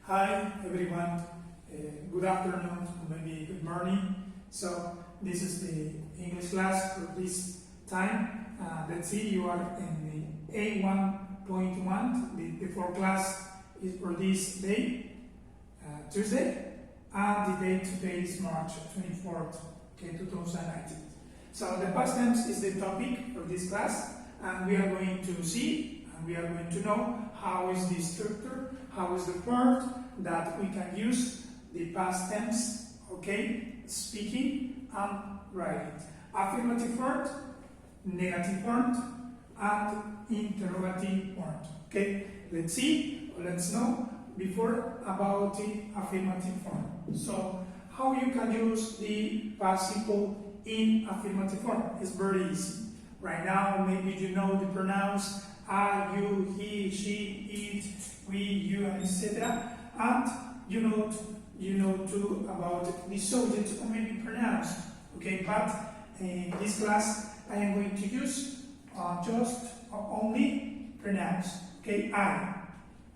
Hi everyone, good afternoon or maybe good morning. So this is the English class for this time. Let's see, you are in the A1.1. The fourth class is for this day, Tuesday, and the date today is March 24th, 2019. So the past tense is the topic for this class, and we are going to see and we are going to know how is the structure, how is the part that we can use the past tense, okay, speaking and writing. Affirmative part, negative part, and interrogative part. Okay, let's see, let's know before about the affirmative form. So, how you can use the participle in affirmative form? It's very easy. Right now, maybe you know the pronouns I, you, he, she, it, we, you, and etc. And you know too about the subject or maybe pronouns. Okay, but in this class I am going to use just only pronouns. Okay, I.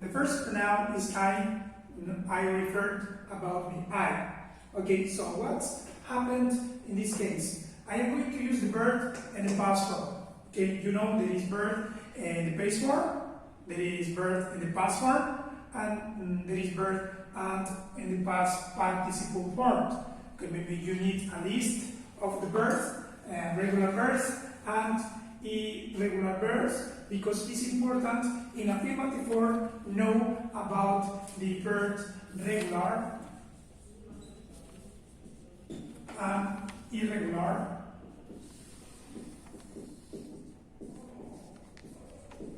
The first pronoun is I referred about me, I. Okay, so what's happened in this case? I am going to use the verb and the past form. Okay, you know there is verb in the base form, there is verb in the past form, and there is verb and in the past participle form. Okay, maybe you need a list of the verbs, regular verbs and irregular verbs, because it's important in affirmative form know about the verbs regular and irregular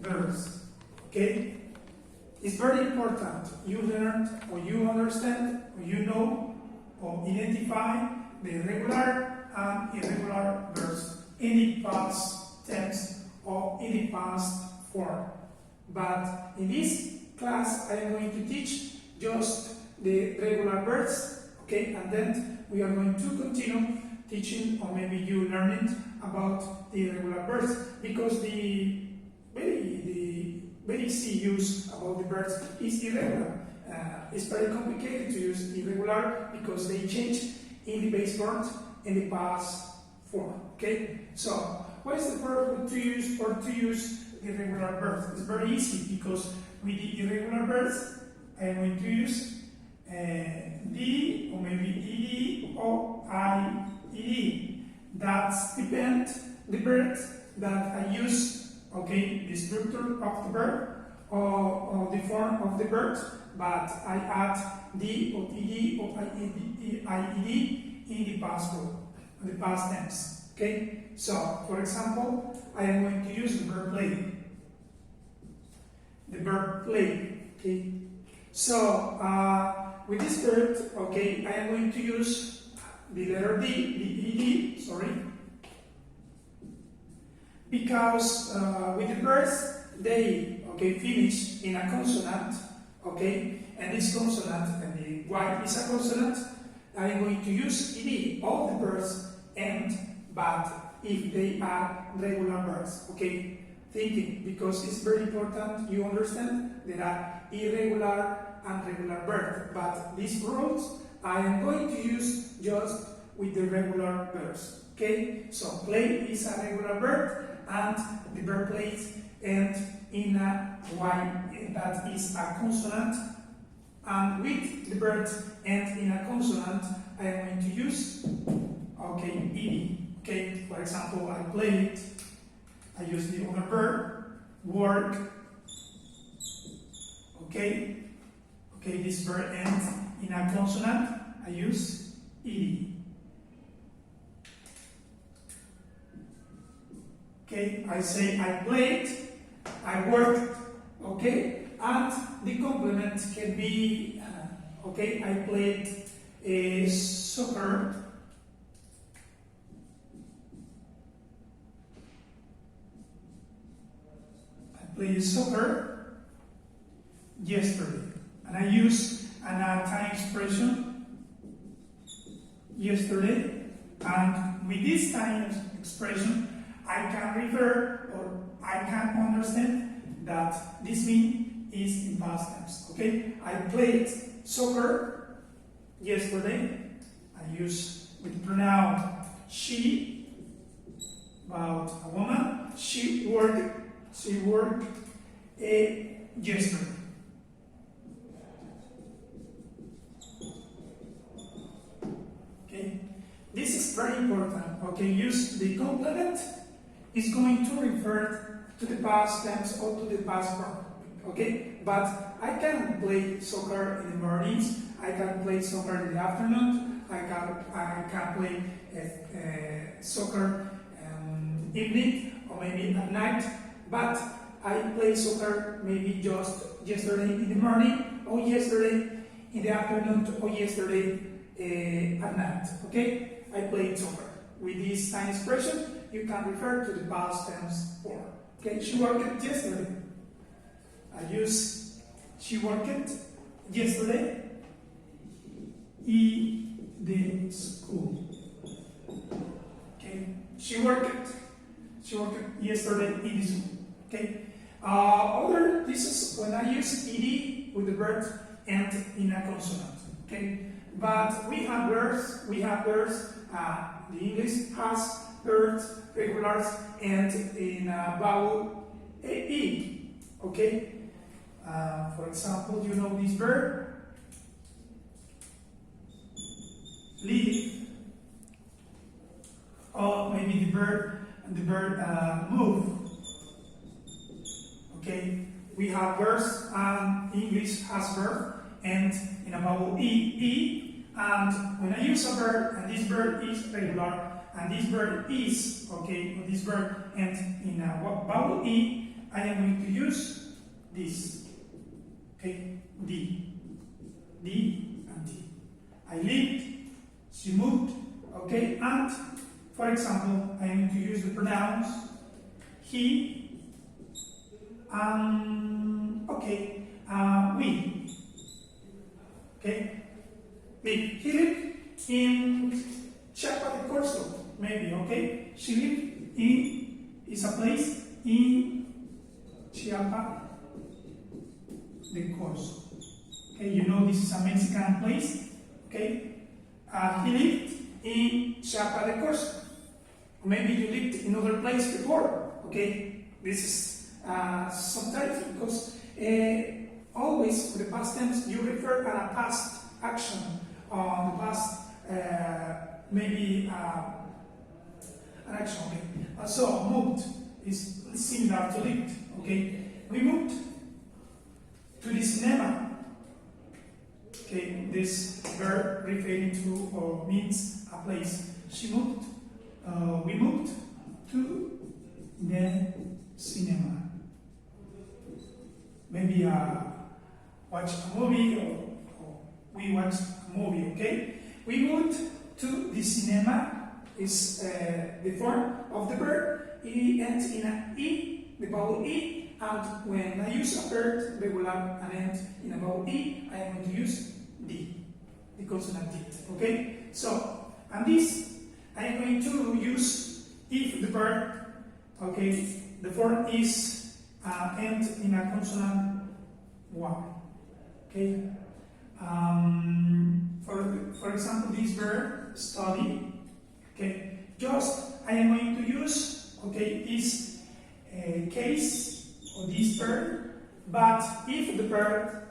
verbs. Okay? It's very important you learn or you understand or you know or identify the regular and irregular verbs in the past tense or in the past form. But in this class I am going to teach just the regular verbs, okay, and then we are going to continue teaching or maybe you learning about the irregular verbs, because the very easy use about the verbs is irregular. It's very complicated to use irregular because they change in the base form in the past form. Okay, so what is the verb to use or to use the irregular verbs? It's very easy, because with the irregular verbs I am going to use D or maybe ED or IED. That's depend the verb that I use. Okay, the structure of the verb or the form of the verb, but I add D or ED or IED in the past form, the past tense. Okay, so for example, I am going to use the verb play. The verb play. Okay, so with this verb, okay, I am going to use the letter D, the ED, sorry. Because with the verbs, they finish in a consonant, okay, and this consonant and the Y is a consonant. I am going to use ed. All the verbs end, but if they are regular verbs, okay. Thinking, because it's very important you understand there are irregular and regular verbs, but these rules I am going to use just with the regular verbs. Okay, so play is a regular verb, and the verb plays end in a Y, that is a consonant, and with the verb end in a consonant I am going to use ed. Okay, for example, I played, I use the other verb, work. Okay, this verb ends in a consonant, I use ed. Okay, I say I played, I worked, okay, and the complement can be, okay, I played soccer, yesterday, and I use an time expression, yesterday, and with this time expression I can refer or I can understand that this means is in past tense. Okay, I played soccer yesterday. I use with the pronoun she about a woman. She worked yesterday. Okay, this is very important. Okay, use the complement is going to refer to the past tense or to the past verb. Okay, but I can play soccer in the mornings. I can play soccer in the afternoon. I can play soccer evening or maybe at night. But I play soccer maybe just yesterday in the morning, or yesterday in the afternoon, or yesterday at night. Okay, I played soccer. With this tiny expression, you can refer to the past tense form. Okay, she worked yesterday. I use she worked yesterday in the school. Okay, she worked yesterday in the school. Okay, this is when I use ed with the verb and in a consonant. Okay, but we have verbs. The English has verbs, regulars, and in vowel e. Okay. For example, you know this verb, leave, or maybe the verb move. Okay, we have verbs, and English has verb, and in a vowel e, and when I use a verb, and this verb is regular, and this verb is, okay, or this verb, and in a vowel e, I am going to use this. Okay, D and D. I lived, she moved, okay, and for example, I am going to use the pronouns he, we. Okay, he lived in Chiapa de Corzo, maybe, okay? She lived in, is a place in Chiapa de Corzo. Okay, you know this is a Mexican place. Okay, he lived in Chiapa de Corzo. Maybe you lived in other place before. Okay, this is sometimes because always for the past tense you refer to a past action on the past maybe an action. Okay, so moved is similar to lived. Okay, we moved to the cinema. Okay, this verb referring to or means a place. She moved. We moved to the cinema. Maybe watch a movie or we watched a movie. Okay, we moved to the cinema is the form of the verb. It ends in an e, the vowel e. And when I use a verb, regular and end in a vowel e, I am going to use D, the consonant D. Okay? So, and this, I am going to use if the verb, okay, the form is end in a consonant Y. Okay? For example, this verb, study, okay, just I am going to use, okay, this case or this verb, but if the verb,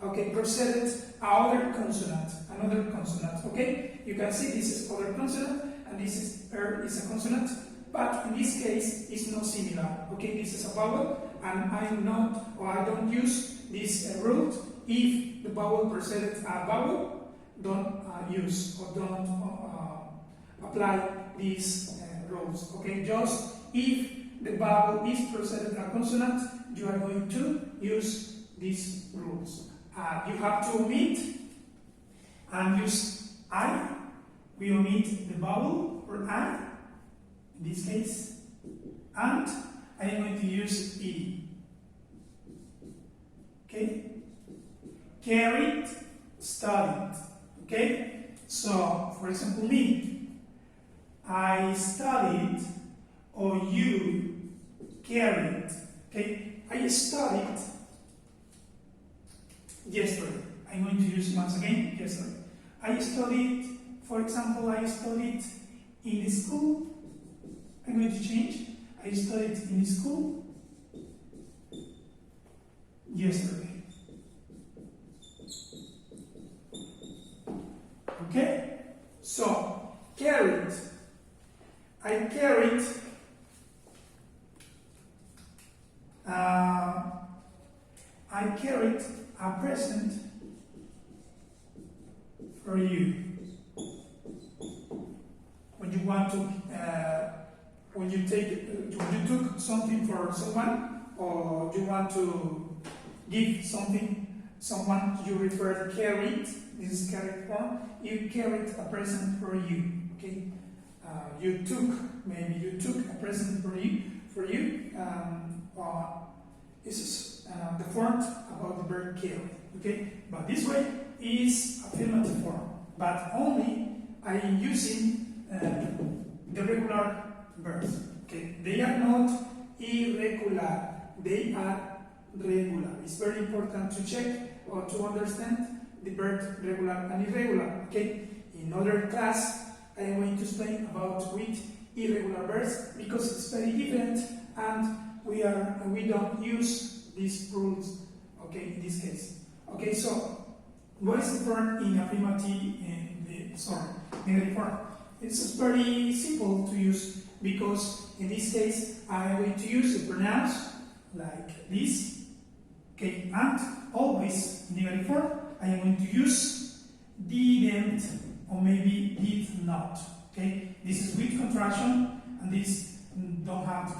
okay, preceded another consonant, okay, you can see this is other consonant and this is verb is a consonant, but in this case it's not similar. Okay, this is a vowel, and I don't use this rule. If the vowel preceded a vowel, don't use or don't apply these rules. Okay, just if the vowel is preceded a consonant, you are going to use these rules. You have to omit and use I. We omit the vowel or I, in this case, and I am going to use E. Okay? Carried, studied. Okay? So, for example, me. I studied, or you carried. Okay? I studied, yesterday. I'm going to use once again yesterday. I studied, for example, I studied in the school. I'm going to change. I studied in the school yesterday. Okay? So, carried. I carried a present for you. When you want to, when you took something for someone, or you want to give something someone, you refer to carried. This is carried form. You carried a present for you. Okay. Maybe you took a present for you. This is the form about the verb carry. Okay, but this way is affirmative form, but only I am using the regular verbs. Okay, they are not irregular; they are regular. It's very important to check or to understand the verb regular and irregular. Okay, in other class I am going to explain about with irregular verbs because it's very different and we don't use these rules. Okay, in this case. Okay, so what is the form in affirmative negative form? It's very simple to use because in this case I am going to use the pronouns like this. Okay, and always in negative form I am going to use didn't or maybe did not. Okay, this is with contraction and this doesn't have the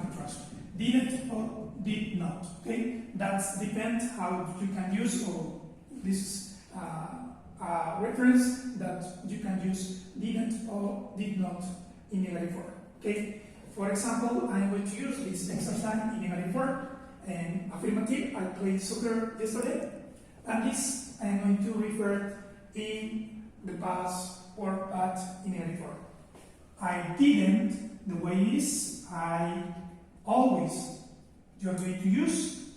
contraction. Didn't or did not. Okay, that depends how you can use, or this is a reference that you can use didn't or did not in negative form. Okay, for example, I'm going to use this exercise in negative form. And affirmative, I played soccer yesterday, and this I'm going to refer in the past or part in negative form. I didn't, the way is I always. You are going to use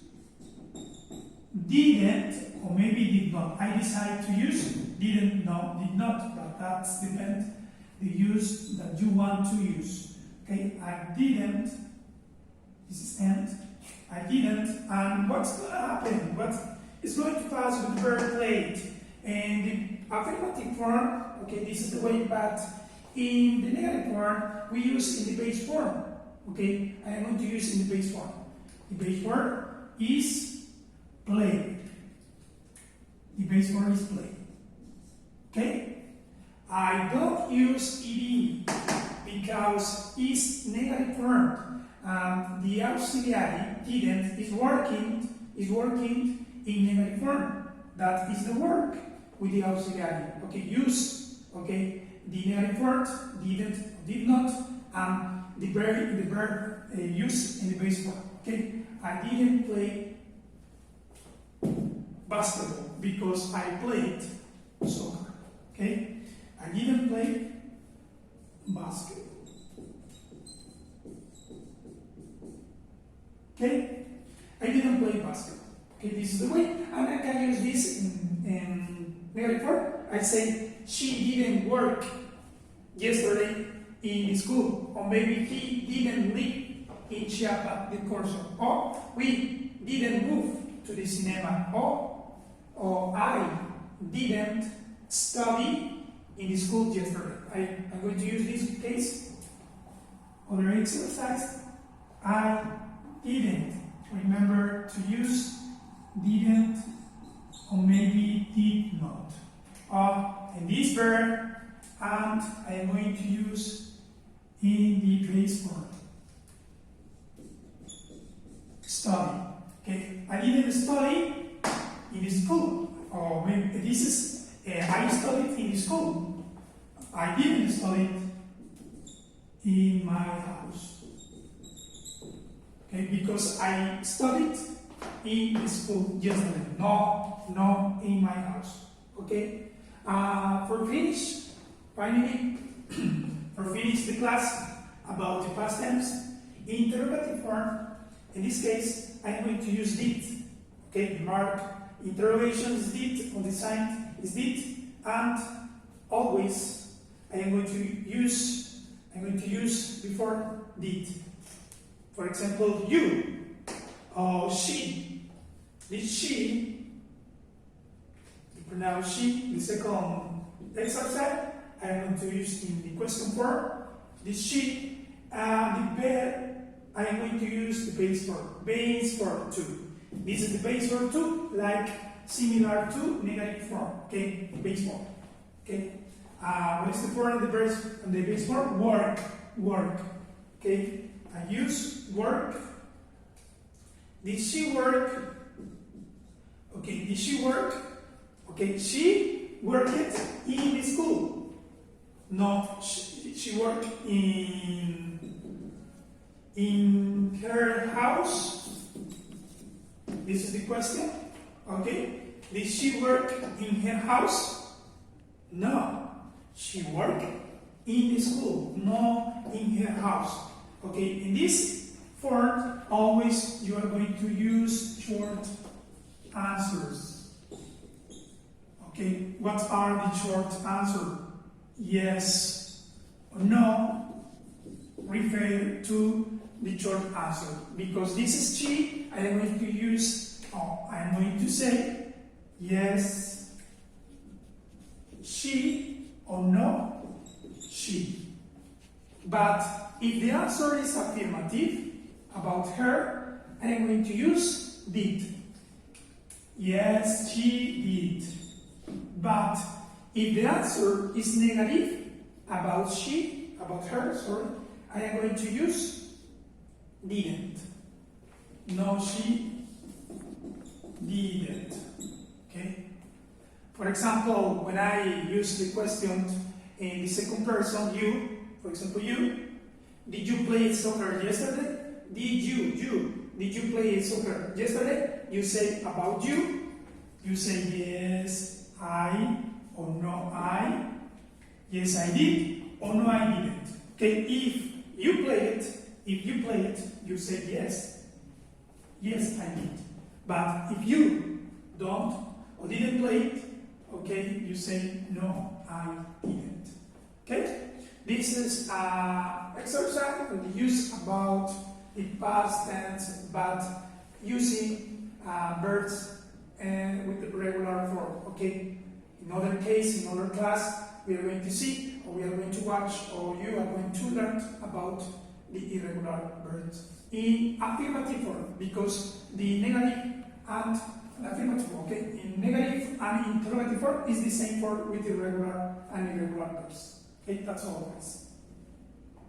didn't or maybe did not. I decide to use didn't, no, did not, but that depends the use that you want to use. Okay, I didn't, this is end, I didn't, and what's going to happen? What is going to pass with the verb played? And the affirmative form, okay, this is the way, but in the negative form, we use in the base form. Okay, I am going to use in the base form. The base form is played. The base form is played. Okay? I don't use ed because it's negative form. The auxiliary didn't is working in negative form. That is the work with the auxiliary. Okay, use. Okay, the negative form didn't, did not, and the verb used in the base form. Okay, I didn't play basketball because I played soccer. Okay, I didn't play basketball. Okay, I didn't play basketball. Okay, this is the way, and I can use this in negative form. I say she didn't work yesterday in school, or maybe he didn't live in Chiapa de Corzo, or we didn't move to the cinema, or I didn't study in the school yesterday. I'm going to use this case. Other exercise, I didn't. Remember to use didn't or maybe did not. And this verb, and I am going to use in the base form. Study. Okay, I didn't study in the school, or maybe this is I studied in the school. I didn't study in my house. Okay, because I studied in the school yesterday. No, in my house. Okay. Finally, for finish the class about the past tense, interrogative form. In this case, I'm going to use did. Okay, the mark interrogation is did, undefined is did, and always I am going to use before did. For example, you or she. Did she? To pronounce she, the second exercise, I am going to use in the question form. Did she? The verb, I am going to use the base form. Base form 2. This is the base form 2, like similar to negative form. Okay, base form. Okay. What is the form of the base form? Work. Work. Okay. I use work. Did she work? Okay. Did she work? Okay. She worked in the school. No, she worked in her house. This is the question. Okay. Did she work in her house? No. She worked in the school, not in her house. Okay. In this form, always you are going to use short answers. Okay. What are the short answers? Yes or no refer to the short answer. Because this is she, I am going to use, I am going to say yes, she, or no, she. But if the answer is affirmative about her, I am going to use did. Yes, she did. But if the answer is negative about her, I am going to use didn't. No, she didn't. Okay? For example, when I use the question in the second person, you, for example, you, did you play soccer yesterday? Did you play soccer yesterday? You say about you say yes, I, or no, I, yes, I did, or no, I didn't. Okay, if you play it, you say yes, yes, I did. But if you don't or didn't play it, okay, you say no, I didn't. Okay, this is exercise we use about the past tense, but using verbs and with the regular form. Okay, in other case, in other class, we are going to see, or we are going to watch, or you are going to learn about the irregular verbs in affirmative form, because the negative and affirmative, okay, in negative and interrogative form is the same form with irregular and irregular verbs. Okay, that's all, guys.